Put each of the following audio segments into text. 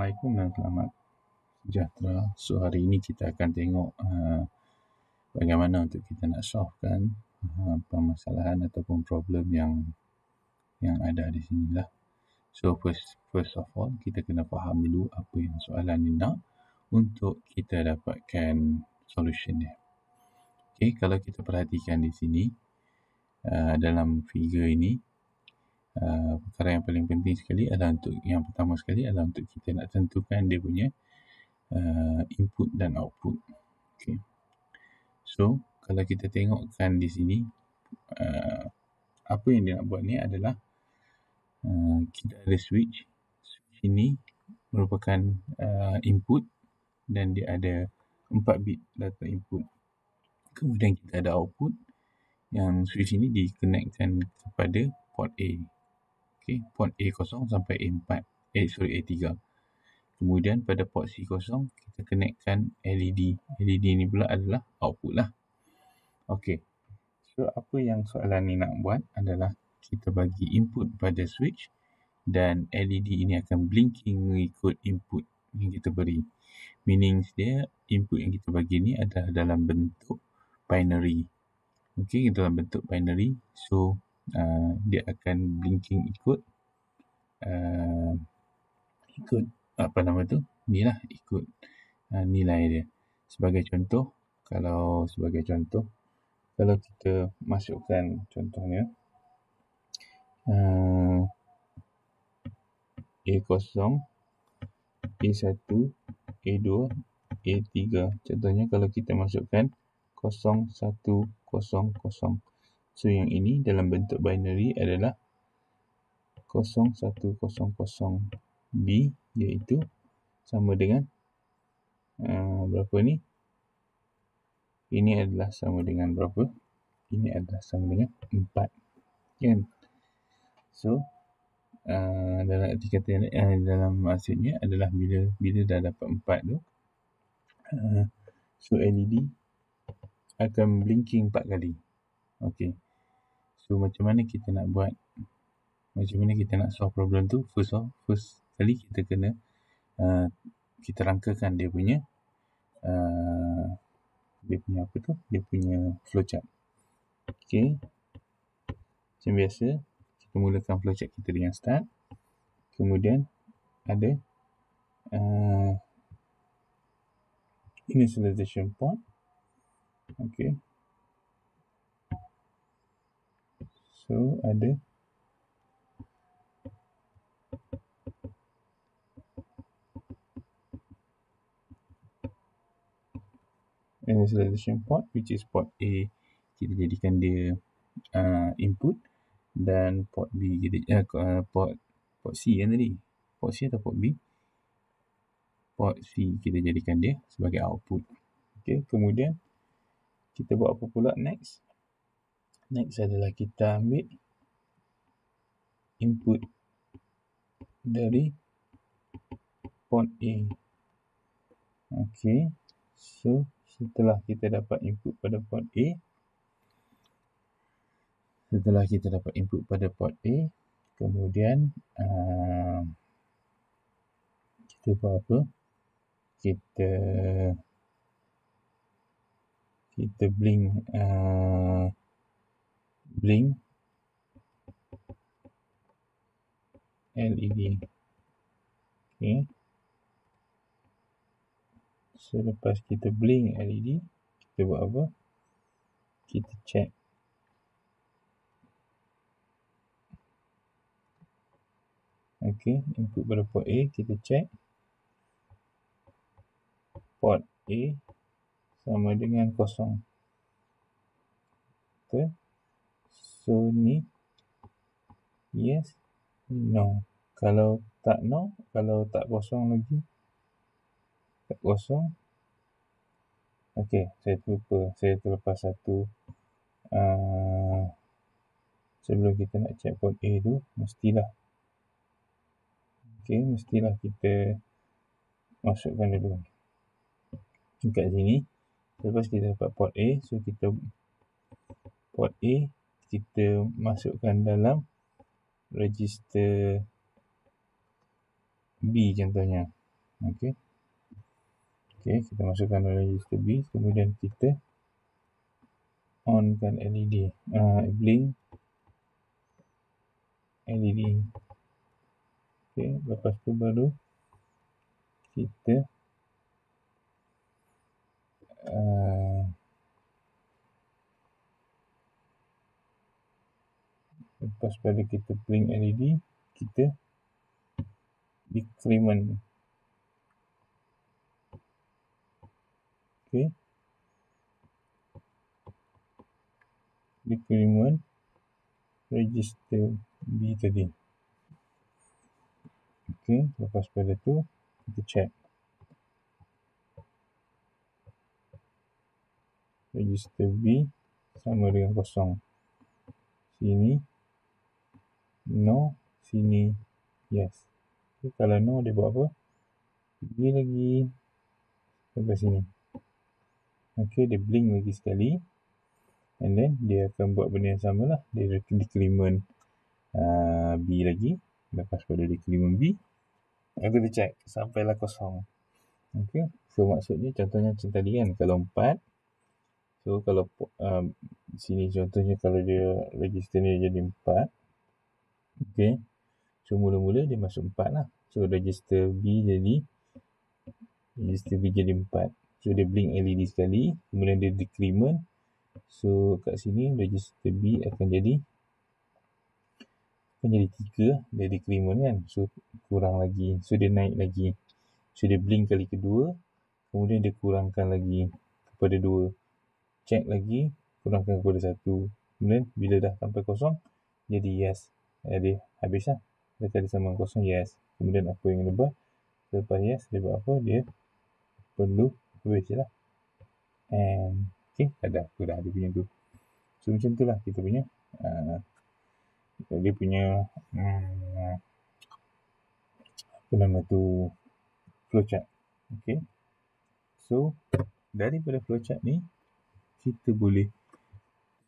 Assalamualaikum dan selamat sejahtera. So hari ini kita akan tengok bagaimana untuk kita nak solvekan permasalahan ataupun problem yang ada di sini lah. So first of all, kita kena faham dulu apa yang soalan ni nak untuk kita dapatkan solution dia. Okay, kalau kita perhatikan di sini dalam figure ini, perkara yang paling penting sekali adalah yang pertama sekali adalah untuk kita nak tentukan dia punya input dan output. Okay. So kalau kita tengokkan di sini, apa yang dia nak buat ni adalah kita ada switch ini merupakan input dan dia ada 4 bit data input. Kemudian kita ada output yang switch ini dikonekkan kepada port A. Okay, port A0 sampai A3. Kemudian pada port C0 kita konekkan LED. LED ni pula adalah output lah. Okay. So apa yang soalan ni nak buat adalah kita bagi input pada switch dan LED ini akan blinking mengikut input yang kita beri. Meaning dia input yang kita bagi ni adalah dalam bentuk binary. Okay, dalam bentuk binary. So dia akan blinking ikut apa nama tu? Inilah ikut nilai dia. Sebagai contoh, kalau kita masukkan contohnya A0, A1, A2, A3. Contohnya kalau kita masukkan 0, 1, 0, 0. So yang ini dalam bentuk binary adalah 0, 1, 0, 0 B, iaitu sama dengan berapa ni? Ini adalah sama dengan berapa? Ini adalah sama dengan 4. Kan? So dalam arti kata dalam maksudnya adalah bila dah dapat 4 tu, so LED akan blinking 4 kali. Okay. So macam mana kita nak buat? Macam mana kita nak solve problem tu? First kali kita kena kita rangkakan dia punya dia punya flowchart. Okay. Macam biasa, kita mulakan flowchart kita dengan start. Kemudian ada initialization point. Okay. So ada initialization port, which is port A, kita jadikan dia input, dan port B port C kan tadi, port C atau port B, port C kita jadikan dia sebagai output. Okay, kemudian kita buat apa pula next adalah kita ambil input dari port A. Okay, so setelah kita dapat input pada port A, kemudian kita buat apa? Kita blink LED. Okay. So lepas kita blink LED, kita buat apa? Kita check. Okay, input pada port A, kita check. Port A sama dengan 0. Okay. So ni yes, no. Kalau tak no, kalau tak kosong lagi, tak kosong. Okay, saya terlepas satu. Sebelum kita nak check port A tu, mestilah kita masukkan dulu kat sini. Lepas kita dapat port A, so port A kita masukkan dalam register B contohnya. Okey, kita masukkan dalam register B, kemudian kita onkan LED, blink LED. Okey, lepas tu baru kita lepas pada kita blink LED, kita decrement. Okey, decrement register B tadi. Okey, lepas pada tu kita check register B sama dengan kosong. Sini no, sini yes. Okay, kalau no dia buat apa? Pergi lagi sampai sini. Okey, dia blink lagi sekali, and then dia akan buat benda yang sama lah. Dia decrement B lagi. Lepas pada decrement B, aku dia check sampailah kosong. Okey, so maksudnya contohnya macam tadi kan, kalau 4, so kalau sini contohnya kalau dia register ni jadi 4, okey, so mula-mula dia masuk 4 lah. So register B jadi 4. So dia blink LED sekali, kemudian dia decrement. So kat sini register B akan jadi 3 lah. Dia decrement kan, so kurang lagi, so dia naik lagi. So dia blink kali kedua, kemudian dia kurangkan lagi kepada 2, check lagi, kurangkan kepada 1. Kemudian bila dah sampai kosong, jadi yes. Jadi habis lah. Dia tadi sama kosong, yes. Kemudian apa yang dia buat? Selepas yes, dia buat apa? Dia perlu habis je lah. And okay, dah dia punya tu. So macam tu lah kita punya dia punya apa nama tu, flowchart. Okay, so daripada flowchart ni kita boleh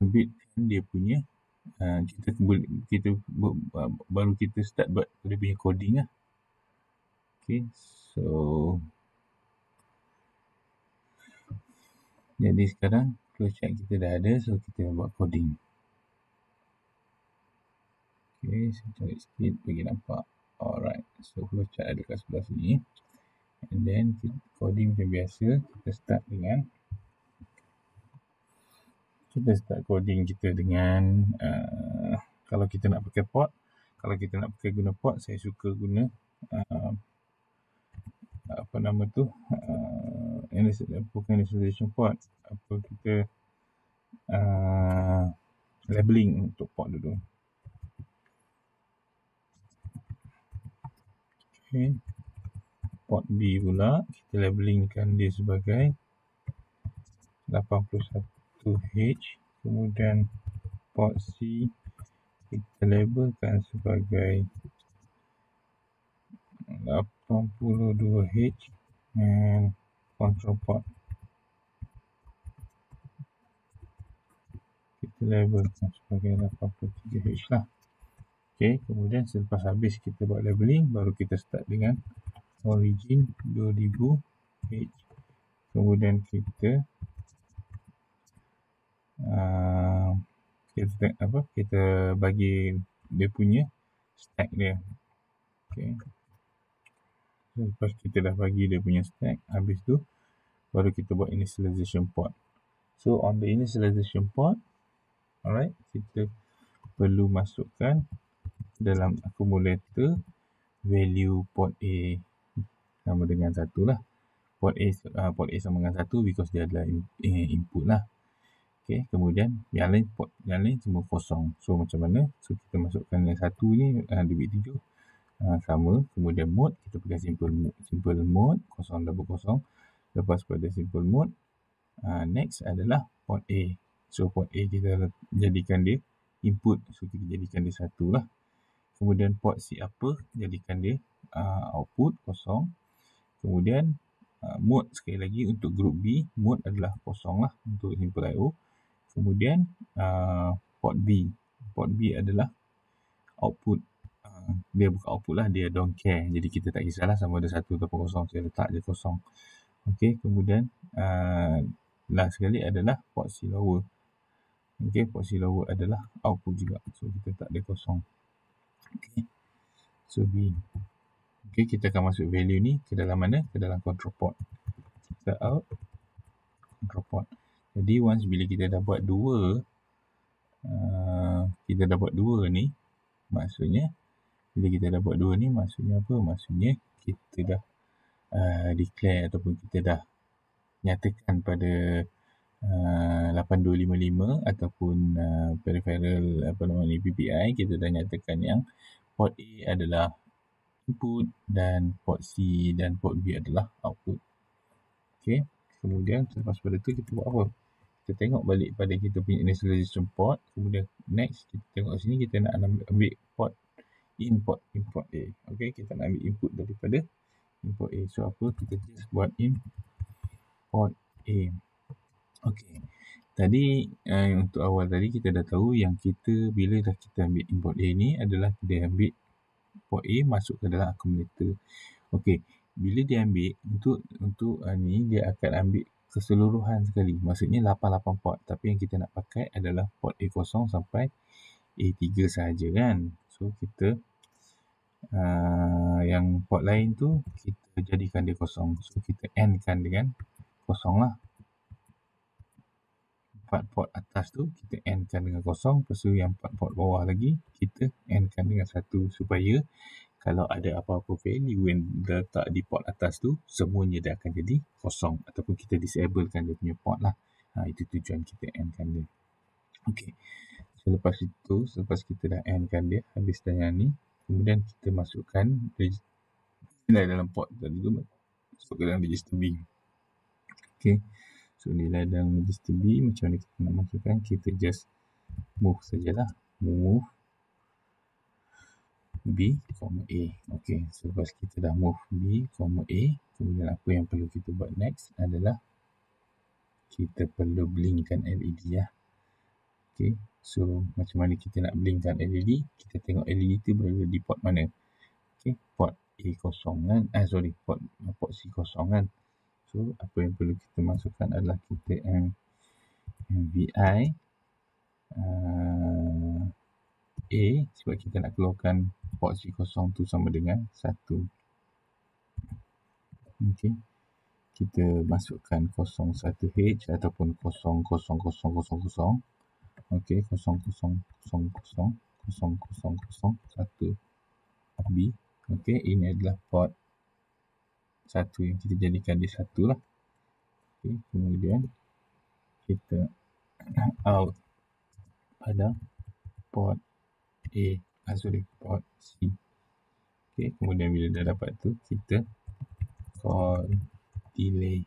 ambil dia punya baru kita start buat dia punya coding lah. Okay, so jadi sekarang flowchart kita dah ada, so kita buat coding. Okay, saya cari sikit bagi nampak. Alright, so flowchart ada kat sebelah sini, and then coding macam biasa. Kita start coding kita dengan kalau kita nak pakai port, kalau kita nak pakai guna port, saya suka guna apa nama tu, bukan initialization port, kita labeling untuk port dulu. Okay, port B pula kita labelingkan dia sebagai 81H, kemudian port C kita labelkan sebagai 82H, and control port kita labelkan sebagai 83H lah. Okay, kemudian selepas habis kita buat labeling, baru kita start dengan origin 2000H, kemudian kita bagi dia punya stack dia. Okay, lepas kita dah bagi dia punya stack, habis tu baru kita buat initialization port. So on the initialization port, alright, kita perlu masukkan dalam accumulator value port A sama dengan 1 lah. Port A sama dengan 1 because dia adalah input lah. Okay, kemudian yang lain semua kosong. So macam mana? So kita masukkan yang 1 ni, dia bit 7 sama. Kemudian mode, kita pakai simple mode, kosong double kosong. Lepas pada simple mode, next adalah port A. So port A kita jadikan dia input, so kita jadikan dia 1 lah. Kemudian port C apa, jadikan dia output kosong. Kemudian mode sekali lagi untuk group B, mode adalah kosong lah untuk simple IO. Kemudian port B adalah output dia bukan output lah, dia don't care. Jadi kita tak kisahlah sama ada 1 ataupun 0, saya letak je 0. Okey, kemudian last sekali adalah port C lower. Okey, port C lower adalah output juga. So kita tak ada 0. Okey. So B. Okey, kita akan masuk value ni ke dalam mana? Ke dalam control port. Kita out control port. Jadi once bila kita dah buat dua ni, maksudnya bila kita dah buat dua ni, maksudnya apa? Maksudnya kita dah declare ataupun kita dah nyatakan pada 8255 ataupun peripheral PPI, kita dah nyatakan yang port A adalah input dan port C dan port B adalah output. Okey, kemudian selepas pada tu kita buat apa? Kita tengok balik pada kita punya initialization port. Kemudian next kita tengok sini, kita nak ambil port import A. Okey, kita nak ambil input daripada import A. So apa? Kita just buat import A. Okey. Tadi untuk awal tadi kita dah tahu yang kita bila dah kita ambil import A ni adalah kita ambil port A masuk ke dalam accumulator. Okey, bila dia ambil untuk ni dia akan ambil keseluruhan sekali. Maksudnya 88 port, tapi yang kita nak pakai adalah port A0 sampai A3 sahaja kan. So kita yang port lain tu kita jadikan dia kosong. So kita endkan dengan kosong lah. 4 port atas tu kita endkan dengan kosong. Lepas tu yang 4 port bawah lagi kita endkan dengan 1, supaya kalau ada apa-apa value yang letak di port atas tu, semuanya dia akan jadi kosong ataupun kita disablekan dia punya port lah. Itu tujuan kita endkan dia. Okey. Selepas itu, selepas kita dah endkan dia, habis dah yang ni, kemudian kita masukkan nilai dalam port tadi tu, masuk ke dalam register B. Okey. So nilai dalam register B, macam mana kita nak masukkan, kita just move sajalah. Move B, A. Okey, selepas kita dah move B, A, kemudian apa yang perlu kita buat next adalah kita perlu blinkkan LED ya. Okey, so macam mana kita nak blinkkan LED? Kita tengok LED tu berada di port mana. Okey, port A0 kan. Port C0 kan. So apa yang perlu kita masukkan adalah kita MVI A, sebab kita nak keluarkan port C0 tu sama dengan 1. Okey, kita masukkan 01H ataupun 00000. Okey, 0000001B. Okey, ini adalah port 1 yang kita jadikan dia 1 lah. Okey, kemudian kita out pada port port C. Okey, kemudian bila dah dapat tu, kita call delay.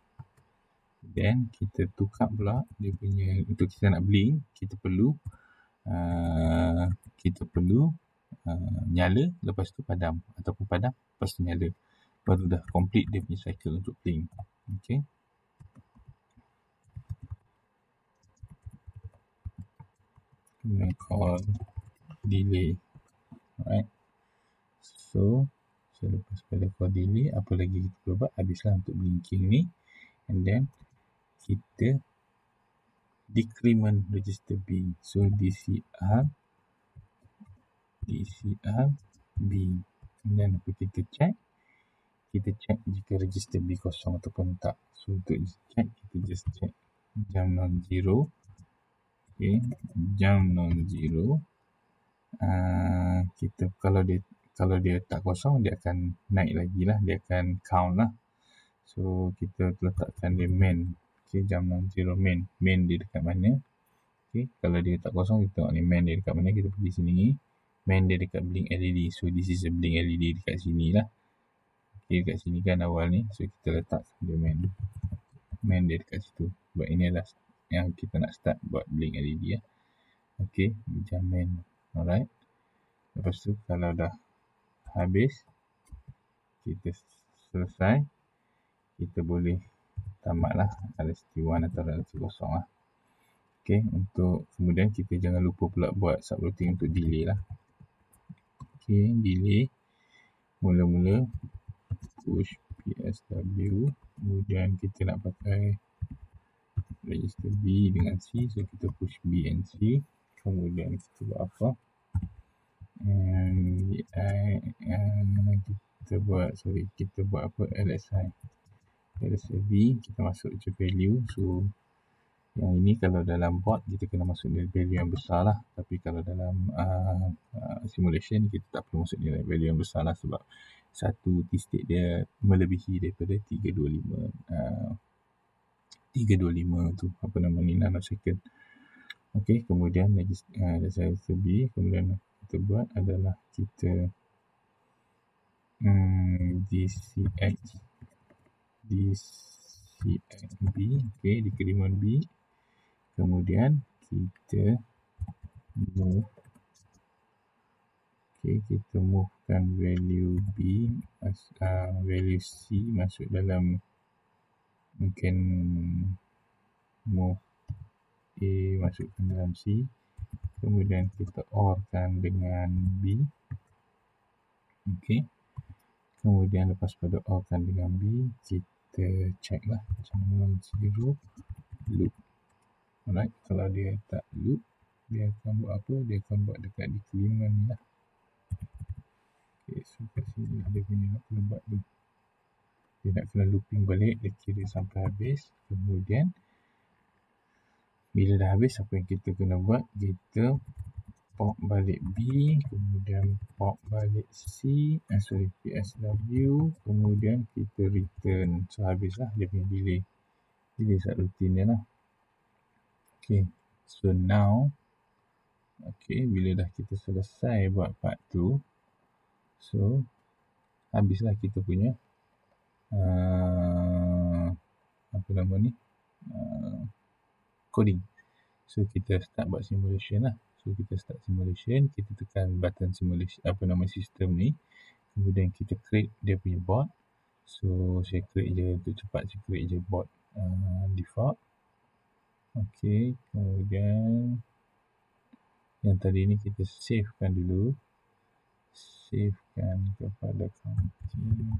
Then kita tukar pula dia punya, untuk kita nak blink, kita perlu nyala, lepas tu padam, ataupun padam lepas tu nyala. Baru dah complete dia punya cycle untuk blink. Okey. Kemudian call delay. Alright. So selepas pada call delay, apa lagi kita perlu buat? Habislah untuk blinking ni. And then kita decrement register B. So DCR B. And then apa kita check? Kita check jika register B kosong ataupun tak. So untuk check, kita just check jam non-zero. Okay, jam non-zero. Kita kalau dia tak kosong, dia akan naik lagi lah, dia akan count lah. So kita letakkan dia main. Okay, jam non-zero main dia dekat mana. Okay, kalau dia tak kosong, kita tengok ni main dia dekat mana. Kita pergi sini, main dia dekat blink LED. So this is a blink LED dekat sini lah. Okay, dekat sini kan awal ni. So kita letak dia main dia dekat situ. Sebab ini adalah yang kita nak start buat blink LED ya. Okay, jam main. Alright. Lepas tu kalau dah habis, kita selesai, kita boleh tamatlah RST1 atau RST0 lah. Okay, untuk kemudian kita jangan lupa pula buat subroutine untuk delay lah. Okay, delay. Mula-mula push PSW, kemudian kita nak pakai register B dengan C, so kita push B and C. Kemudian kita buat apa? Kita buat apa? LSI B, kita masuk je value. So yang ini kalau dalam board kita kena masuk nilai value yang besar lah, tapi kalau dalam simulation kita tak perlu masuk nilai value yang besar lah, sebab satu T-state dia melebihi daripada 325 tu, apa nama ni, nanosecond. Okey, kemudian register B, kemudian kita buat adalah kita DCX B, okey, dikiriman B, kemudian kita move, kita movekan value B, value C masuk dalam, mungkin move A masukkan dalam C, kemudian kita OR-kan dengan B. Okey, kemudian lepas pada OR-kan dengan B, kita check lah channel 0 loop. Alright, kalau dia tak loop, dia akan buat apa? Dia akan buat dekat dikiriman ni lah. Okay, so kat sini dia punya nak kena buat tu. Dia nak kena looping balik, dia kira sampai habis. Kemudian bila dah habis, apa yang kita kena buat? Kita pop balik B, kemudian pop balik PSW, kemudian kita return. So habislah dia punya delay subroutine dia lah. Okay, so now bila dah kita selesai buat part tu, so habislah kita punya apa nama ni, coding. So kita start buat simulation lah. So kita start simulation, kita tekan button simulation, apa nama sistem ni, kemudian kita create dia punya board. So saya create je untuk cepat, saya create je board default. Okay, kemudian yang tadi ni kita savekan dulu, savekan kepada counting.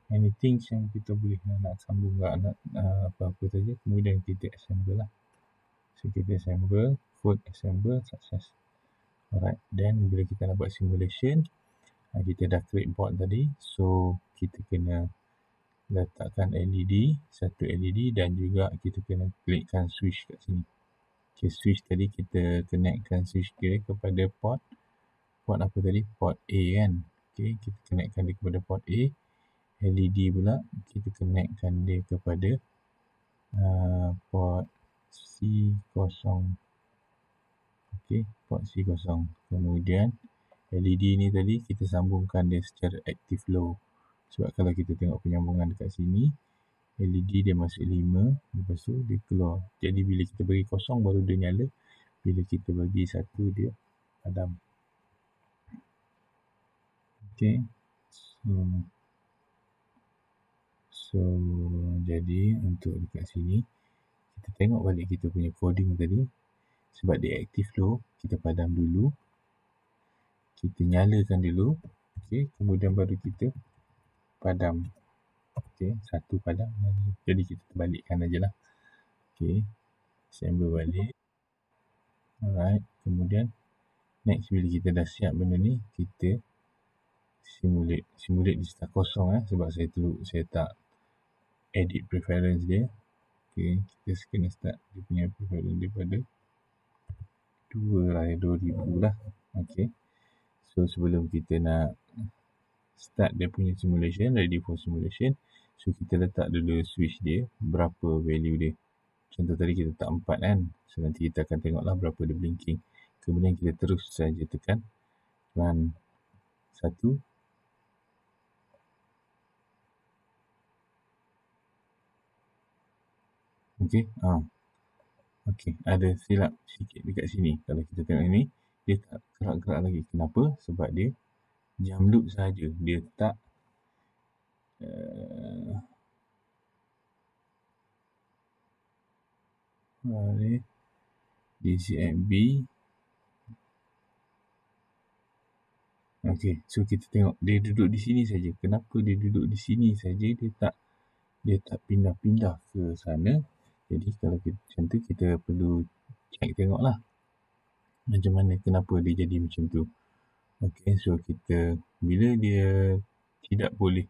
Anything yang kita boleh nak sambung, nak apa-apa saja, kemudian kita assemble lah. So kita assemble, code assemble, sukses. Alright, then bila kita nak buat simulation, kita dah create board tadi, so kita kena letakkan LED, satu LED, dan juga kita kena klikkan switch kat sini. Okay, switch tadi kita connectkan switch dia kepada port apa tadi? Port A kan. Okay, kita connectkan dia kepada port A. LED pula kita connectkan dia kepada port C0. Okay, port C0. Kemudian LED ni tadi kita sambungkan dia secara active low. Sebab kalau kita tengok penyambungan dekat sini, LED dia masuk 5, lepas tu dia keluar. Jadi bila kita bagi kosong baru dia nyala. Bila kita bagi 1 dia padam. Okay, so jadi untuk dekat sini kita tengok balik kita punya coding tadi. Sebab dia active low, kita padam dulu, kita nyalakan dulu. Okay, kemudian baru kita padam. Okay, satu padam, jadi kita terbalikkan aja lah. Okay, assemble balik. Alright, kemudian next bila kita dah siap benda ni, kita simulate di start kosong sebab saya tak edit preference dia. Okay, kita kena start dia punya preference daripada 2000 lah. Okay, so sebelum kita nak start dia punya simulation, ready for simulation, so kita letak dulu switch dia, berapa value dia. Contoh tadi kita letak 4 kan, so nanti kita akan tengoklah berapa dia blinking. Kemudian kita terus saja tekan run 1. Okay, okay, ada silap sikit dekat sini. Kalau kita tengok ini, dia tak gerak-gerak lagi. Kenapa? Sebab dia jam loop saja. Dia tak DCX B. Okey, so kita tengok dia duduk di sini saja. Kenapa dia duduk di sini saja? Dia tak pindah-pindah ke sana. Jadi kalau kita, macam tu kita perlu tengoklah macam mana, kenapa dia jadi macam tu. Okey, so kita bila dia tidak boleh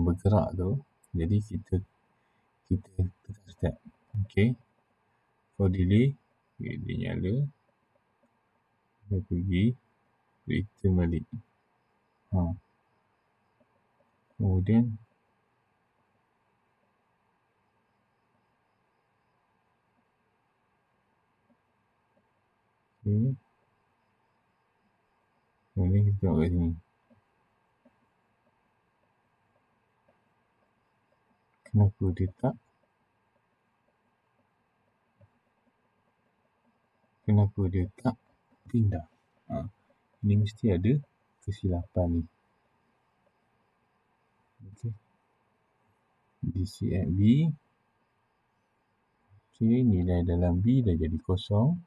bergerak tu, jadi kita tekan start. Okey, for delay, dia nyala, dia pergi, return balik. Kemudian kemudian kita tengok kat sini. Kenapa dia tak pindah? Ini mesti ada kesilapan ni. Okey. DC at B. Okey, nilai dalam B dah jadi kosong.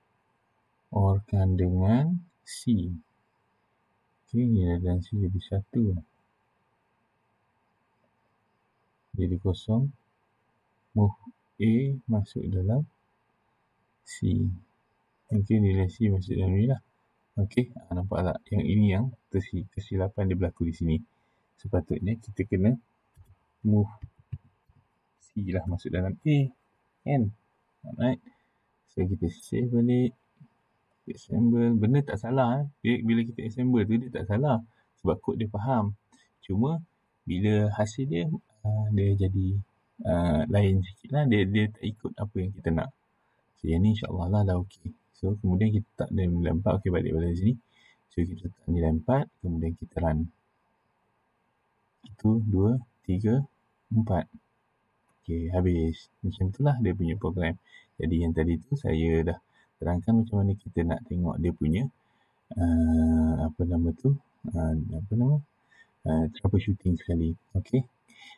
Orkan dengan C. Okey, nilai dalam C jadi 1. Jadi kosong. Move A masuk dalam C. Okey, nilai C masuk dalam ni lah. Okey, nampak tak? Yang ini yang kesilapan dia berlaku di sini. Sepatutnya kita kena move C lah masuk dalam A. Kan? Alright. So, kita save balik. Assemble. Benda tak salah. Bila kita assemble tu, dia tak salah. Sebab kod dia faham. Cuma, bila hasil dia, dia jadi lain sikit lah. Dia tak ikut apa yang kita nak. So, yang ni insyaAllah lah dah okey. So, kemudian kita tak nilai 4. Okey, balik sini. So, kita letak nilai 4. Kemudian kita run. 1, 2, 3, 4. Okey, habis. Macam itulah dia punya program. Jadi, yang tadi tu saya dah terangkan macam mana kita nak tengok dia punya troubleshooting sekali. Okey.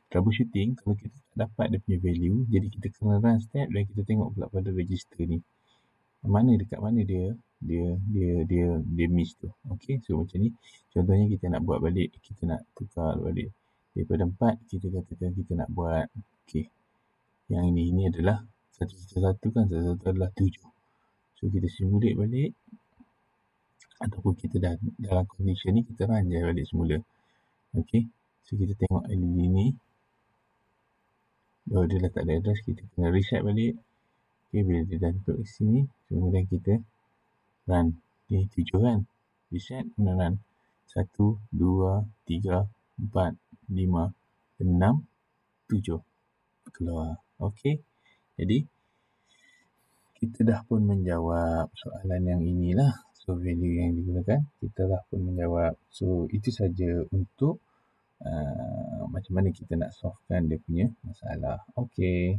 Troubleshooting, kalau kita tak dapat dia punya value, jadi kita kena run step dan kita tengok pula pada register ni. Dekat mana dia miss tu. Okey, so macam ni. Contohnya kita nak buat balik, kita nak tukar balik. Daripada 4, kita katakan kita nak buat, okey. Yang ini adalah 1 kan, 1 adalah 7. So, kita simulate balik. Ataupun kita dah dalam condition ni, kita run je balik semula. Okey. So, kita tengok LED ni. Dia dah tak ada address, kita kena reset balik. Okey, bila dia dah duduk di sini, kemudian kita run. Ni 7 kan. Reset, kemudian run. 1, 2, 3, 4, 5, 6, 7. Keluar. Okey. Jadi, kita dah pun menjawab soalan yang inilah. So, value yang digunakan, kita dah pun menjawab. So, itu saja untuk macam mana kita nak solvekan dia punya masalah. Okey.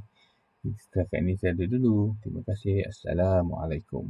Setakat ini saya ada dulu. Terima kasih. Assalamualaikum.